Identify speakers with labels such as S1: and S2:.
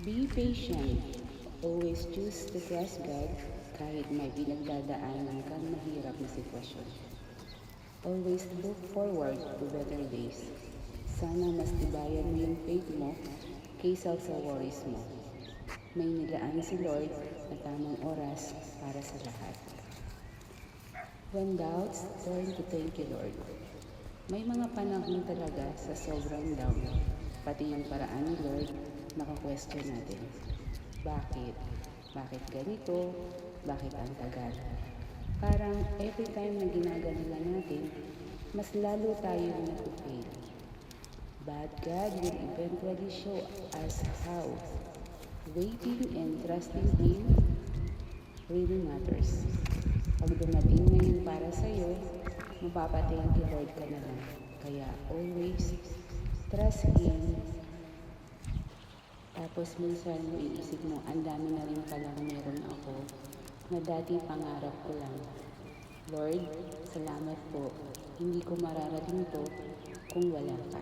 S1: Be patient. Always choose to trust God kahit may pinagdadaanan kang mahirap na sitwasyon. Always look forward to better days. Sana mas tibayan mo yung faith mo kaysa sa worries mo. May nilaan si Lord na tamang oras para sa lahat. When doubts, turn to thank you, Lord. May mga panahon talaga sa sobrang down, pati yung paraan ni Lord, naka-question natin. Bakit? Bakit ganito? Bakit ang tagal? Parang every time na ginagawa natin, mas lalo tayong napufail. But God will eventually show us how. Waiting and trusting Him really matters. Pag dumating na yun para sa'yo, mapapathank you Lord ka na lang. Kaya always trust Him. Tapos minsan iisip mo, ang dami na rin palang meron ako na dati pangarap ko lang. Lord, salamat po. Hindi ko mararating to kung wala ka.